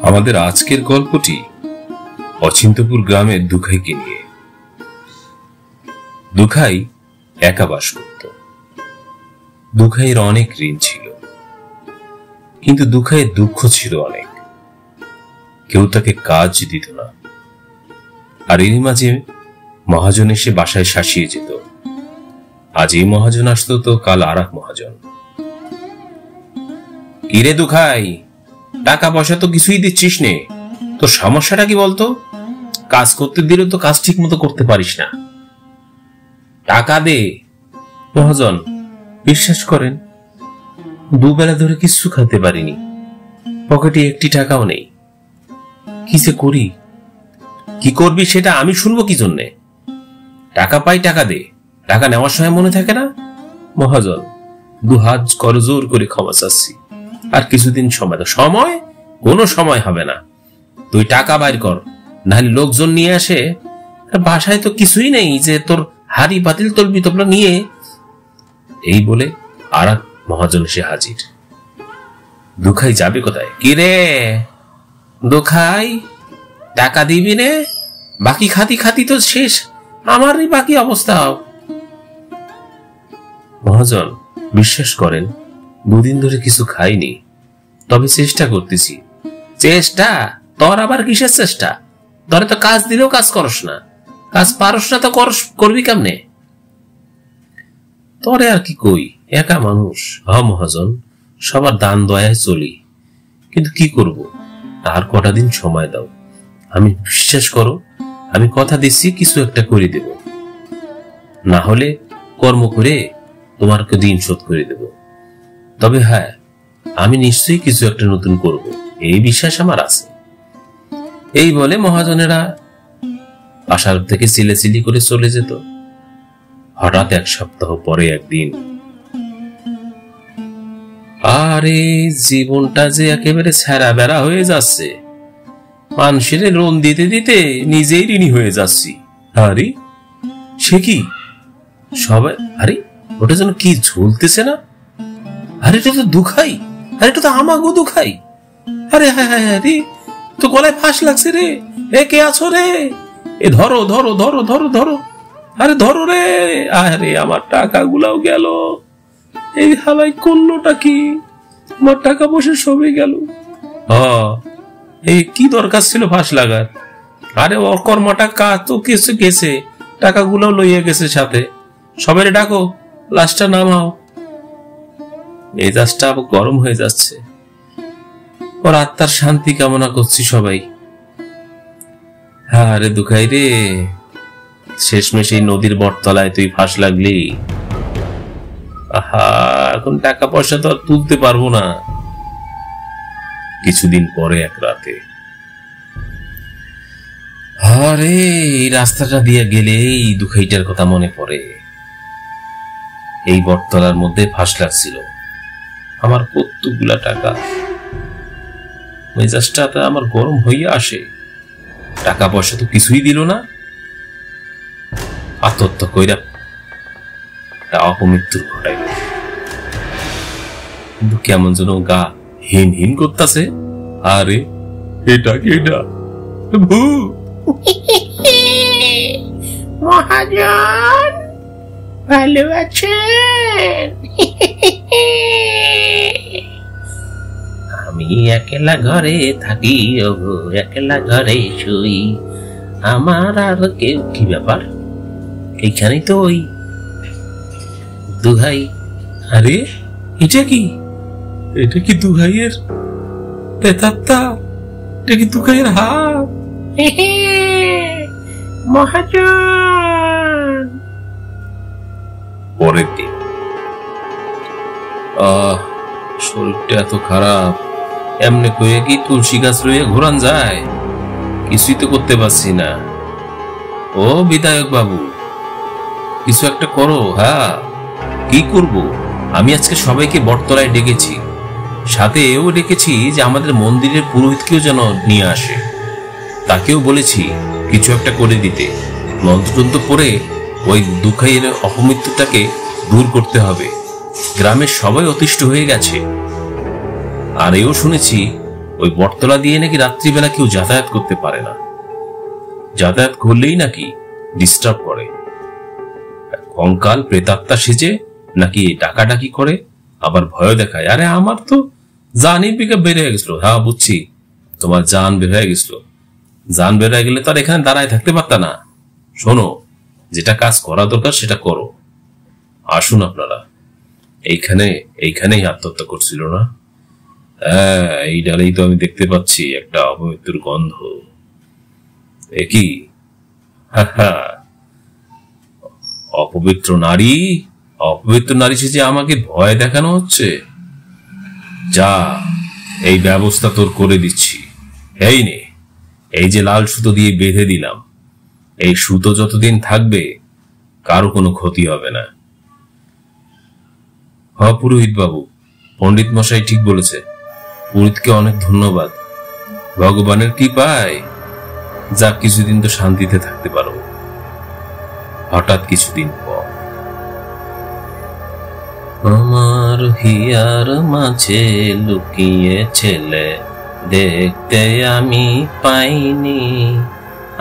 আমাদের আজকের গল্পটি অচিন্তপুর গ্রামের দুখাইকে নিয়ে। দুখাই একা বাস করত। দুখাইয়ের অনেক ঋণ ছিল, কিন্তু দুখাইয়ের দুঃখ ছিল অনেক। কেউ তাকে কাজ দিত না, আর এরই মাঝে মহাজন এসে বাসায় শাসিয়ে যেত। আজ এই মহাজন আসতো তো কাল আর এক মহাজন। কিরে দুখাই, টাকা পয়সা তো কিছুই দিচ্ছিস নে, তোর সমস্যাটা কি বলতো? কাজ করতে দিলে তো কাজ ঠিক মতো করতে পারিস না। টাকা দে। মহাজন, বিশ্বাস করেন, দুবেলা ধরে কিছু খেতে পারিনি, পকেটে একটি টাকাও নেই। কি যে করি? কি করবি সেটা আমি শুনবো কি জন্যে? টাকা পাই, টাকা দে। টাকা নেওয়ার সময় মনে থাকে না? মহাজন, দুহাত করজোর করে ক্ষমা চাচ্ছি, আর কিছুদিন সময় দাও। সময়? কোনো সময় হবে না। তুই টাকা বাইর কর, নাহলে লোকজন নিয়ে আসে। বাসায় তো কিছুই নেই যে তোর হাড়ি বাতিল তলবি তোমরা নিয়ে। এই বলে আর এক মহাজন এসে হাজির। দুখাই যাবে কোথায়? কি রে দুখাই, টাকা দিবি রে? বাকি খাতি খাতি তো শেষ, আমারই বাকি অবস্থা। মহাজন, বিশ্বাস করেন, দুদিন ধরে কিছু খাইনি, তবে চেষ্টা করতেছি। চেষ্টা? তোর আবার কিসের চেষ্টা? তোরে তো কাজ দিলেও কাজ করস না, কাজ পারস না তো করবি কেমনে? তোরে আর কি কই, একা মানুষ। মহাজন, সবার দান দয়ায় চলি, কিন্তু কি করব? আর কটা দিন সময় দাও। আমি বিশ্বাস করো, আমি কথা দিচ্ছি কিছু একটা করে দেব, না হলে কর্ম করে তোমাকে দিন শোধ করে দেব। তবে হ্যাঁ, আমি নিশ্চয়ই কিছু একটা নতুন করব, এই বিশ্বাস আমার আছে। এই বলে মহাজনেরা বাসার থেকে চিলেচিলি করে চলে যেত। হঠাৎ এক সপ্তাহ পরে একদিন, আরে জীবনটা যে একেবারে ছেঁড়া বেড়া হয়ে যাচ্ছে, মানুষের লোন দিতে দিতে নিজেই ঋণী হয়ে যাচ্ছি। আরে সে কি সবাই, আরে ওটা যেন কি ঝুলতেছে না? আরে এটা তো দুখাই, আরে এটা তো আমাগো দুখাই। আরে হ্যাঁ হ্যাঁ হ্যাঁ রে, তো গলায় ফাঁস লাগছে রে। এ কে আছো রে? এ ধরো ধরো ধরো ধরো ধরো, আরে ধরো রে। আরে আমার টাকা গুলাও গেল। এই হালাই করলোটা কি? আমার টাকা পয়সা সবই গেল। এই কি দরকার ছিল ফাঁস লাগার? আরে অকর্মাটা কাজ তো কিছু গেছে, টাকাগুলো লইয়া গেছে সাথে। সবাই ডাকো, লাশটা নামাও। মেজাজটা গরম হয়ে যাচ্ছে, ওর আত্মার শান্তি কামনা করছি সবাই। হ্যাঁ রে দুখাই রে, শেষমেশ এই নদীর বটতলায় তুই ফাঁস লাগলি। আহা, এখন টাকা পয়সা তো আর তুলতে পারবো না। কিছুদিন পরে এক রাতে, আরে এই রাস্তাটা দিয়ে গেলে এই দুখাইটার কথা মনে পড়ে। এই বটতলার মধ্যে ফাঁস লাগছিল আমার কতগুলা টাকা। মেজাজটা আমার গরম হইয়া আসে। টাকা পয়সা তো কিছুই দিল না, আত্মহত্যা কইরা অপমৃত্যুর ঘটাইল। কিন্তু কেমন যেন গা হিম হিম করতেছে। আরে এটা কেডা? মহাজন, ভালো আছেন? আমি একলা ঘরে থাকি, একলা ঘরে শুই, আমার আর কেউ। কি ব্যাপার? এইখানেই তো ওই দুহাই। আরে এটা কি? এটা কি দুহাইয়ের প্রেতাত্মা? এটা কি দুহাইয়ের হাত? মহাজন। পরের দিন, শরীরটা এত খারাপ, এমনি করে কি তুলসী গাছ রয়ে ঘোরান যায়? কিছুই তো করতে পারছি না। ও বিধায়ক বাবু, কিছু একটা করো। হ্যাঁ, কি করব? আমি আজকে সবাইকে বটতলায় ডেকেছি, সাথে এও ডেকেছি যে আমাদের মন্দিরের পুরোহিতকেও যেন নিয়ে আসে। তাকেও বলেছি কিছু একটা করে দিতে। মন্ত্রতন্ত্র পড়ে ওই দুখাইয়ের অপমৃত্যুটাকে দূর করতে হবে। গ্রামের সবাই অতিষ্ঠ হয়ে গেছে। আর এও শুনেছি ওই বটতলা দিয়ে নাকি রাত্রিবেলা কেউ যাতায়াত করতে পারে না, যাতায়াত করলেই নাকি ডিস্টার্ব করে। কঙ্কাল প্রেতাত্মা সেজে নাকি ডাকাডাকি করে, আবার ভয় দেখায়। আরে আমার তো জানই পিকআপ বের হয়ে গেছিল। হ্যাঁ বুঝছি, তোমার জান বের হয়ে গেছিল। জান বের হয়ে গেলে তো আর এখানে দাঁড়ায় থাকতে পারতা না। শোনো, যেটা কাজ করা দরকার সেটা করো। আসুন আপনারা। এইখানেই আত্মহত্যা করছিল না? হ্যাঁ, এই ডালেই তো আমি দেখতে পাচ্ছি একটা অপবিত্র গন্ধ। একই অপবিত্র নারী সেজে আমাকে ভয় দেখানো হচ্ছে। যা, এই ব্যবস্থা তোর করে দিচ্ছি। এই নে, এই যে লাল সুতো দিয়ে বেঁধে দিলাম, এই সুতো যতদিন থাকবে কারো কোনো ক্ষতি হবে না। পুরোহিত বাবু, পণ্ডিত মশাই ঠিক বলেছে। পুরোহিতকে অনেক ধন্যবাদ। ভগবানের কৃপায় যা কিছুদিন তো শান্তিতে থাকতে পারো। হঠাৎ কিছুদিন পর আমার হিয়ার মাঝে লুকিয়ে ছেলে দেখতে আমি পাইনি,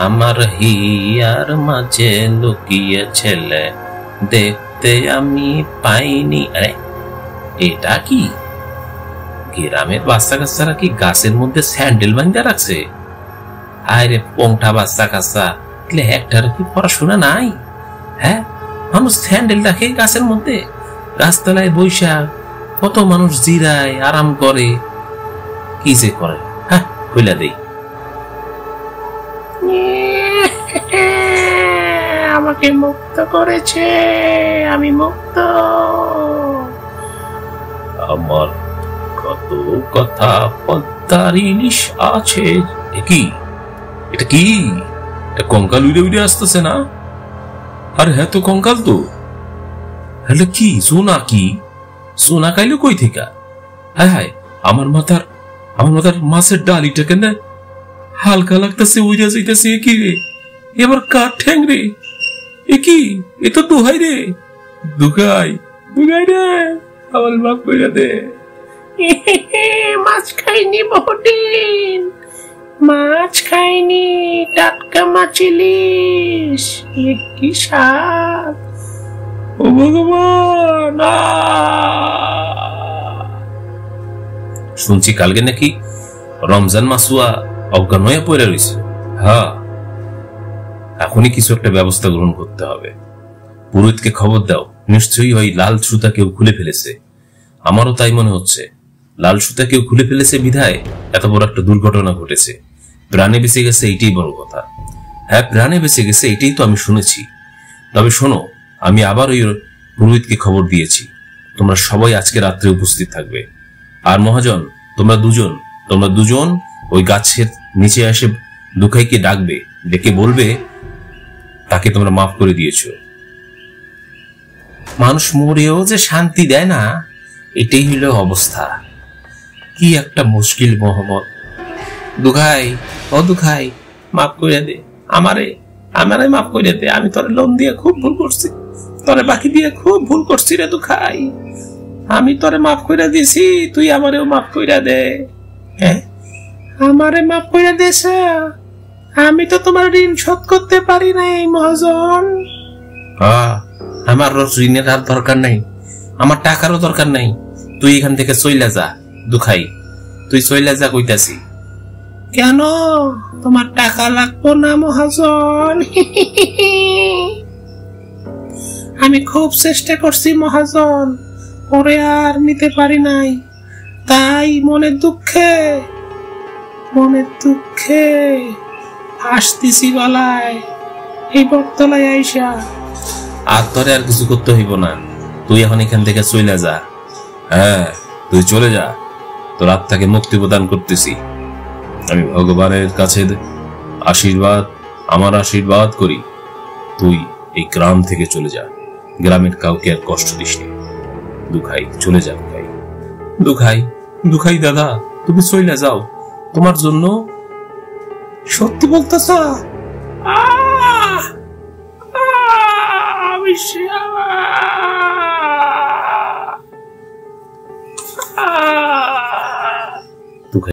আমার হিয়ার মাঝে লুকিয়ে ছেলে দেখতে আমি পাইনি। আরে এটা কি? গ্রামের বাচ্চা কাচ্চারা কি গাছের মধ্যে স্যান্ডেল বাঁধা রাখছে? আরে পোংটা বাচ্চা কাচ্চা, একটার কি পড়াশোনা নাই? হ্যাঁ, মানুষ স্যান্ডেল রাখে গাছের মধ্যে, গাছতলায় বৈশা কত মানুষ জিরায়, আরাম করে। কি যে করে, হ্যাঁ খুইলা দেই। আমাকে মুক্ত করেছে, আমি মুক্ত। আমার কত কথা পদ্মার ইলিশ আছে। কি এটা? কি এটা? কঙ্কাল উড়ে উড়ে আসতেছে না? আরে হ্যাঁ তো কঙ্কাল তো। হ্যাঁ কি সোনা? কি সোনা খাইলো কই থেকে? হায় হায়, আমার মাথার মাছের ডালিটা কেন হালকা লাগতেছে, উইরা যাইতেছে। কি রে, এবার কার ঠ্যাং রে? এ কি? এ তো দোহাই রে, দুগাই রে, আমার মাফ কইরা দে। মাছ খাইনি বহুদিন, মাছ খাইনি, টাটকা মাছ ইলিশ, কি স্বাদ। ও ভগবান! শুনছি কালকে নাকি রমজান মাসুয়া অজ্ঞান হয়ে পড়ে রয়েছে। হ্যাঁ, এখনই কিছু একটা ব্যবস্থা গ্রহণ করতে হবে। পুরোহিতকে খবর দাও, নিশ্চয়ই ওই লাল সুতা কেউ খুলে ফেলেছে। আমারও তাই মনে হচ্ছে, লাল সুতা কেউ খুলে ফেলেছে বিধায় এত বড় একটা দুর্ঘটনা ঘটেছে। প্রাণে বেঁচে গেছে, এইটাই বড় কথা। হ্যাঁ, প্রাণে বেঁচে গেছে, এইটাই তো আমি শুনেছি। তবে শোনো, আমি আবার ওই পুরোহিতকে খবর দিয়েছি, তোমরা সবাই আজকে রাত্রে উপস্থিত থাকবে। আর মহাজন, তোমরা দুজন ওই গাছের নিচে এসে দুখাইকে ডাকবে, ডেকে বলবে তাকে তোমরা মাফ করে দিয়েছো। মানুষ মরেও যে শান্তি দেয় না, এটাই হলো অবস্থা। কি একটা মুশকিল মোহাম্মদ। দুখাই, ও দুখাই, মাফ করে দে আমারে মাফ করে দে। আমি তোর লোন দিয়ে খুব ভুল করছি, তোরে বাকি দিয়ে খুব ভুল করছি রে দুখাই। আমি তোরে মাফ করে দিছি, তুই আমারেও মাফ করে দে। হ্যাঁ, আমারে মাফ করে দেছ? আমি তো তোমার ঋণ শোধ করতে পারি নাই মহাজন। আমার ঋণের আর দরকার নাই, আমার টাকারও দরকার নাই। তুই এখান থেকে চইলা যা দুখাই, তুই চইলা যা কইতাছি। কেন তোমার টাকা লাগবো না মহাজন? আমি খুব চেষ্টা করছি মহাজন, পরে আর নিতে পারি নাই, তাই মনের দুঃখে আসতেছি গলায় এই বটতলায় আইসা। আর তোরে আর কিছু করতে হইব না, তুই এখন এখান থেকে চইলা যা। হ্যাঁ, তুই চলে যা, তোর আত্মাকে মুক্তি প্রদান করতেছি। আমি ভগবানের কাছে আমার আশীর্বাদ করি, তুই এই গ্রাম থেকে চলে যা, গ্রামের কাউকে আর কষ্ট দিস নি। দুখাই চলে যা। দুখাই দাদা, তুমি চলে যাও, তোমার জন্য। সত্যি বলতেছ? আমি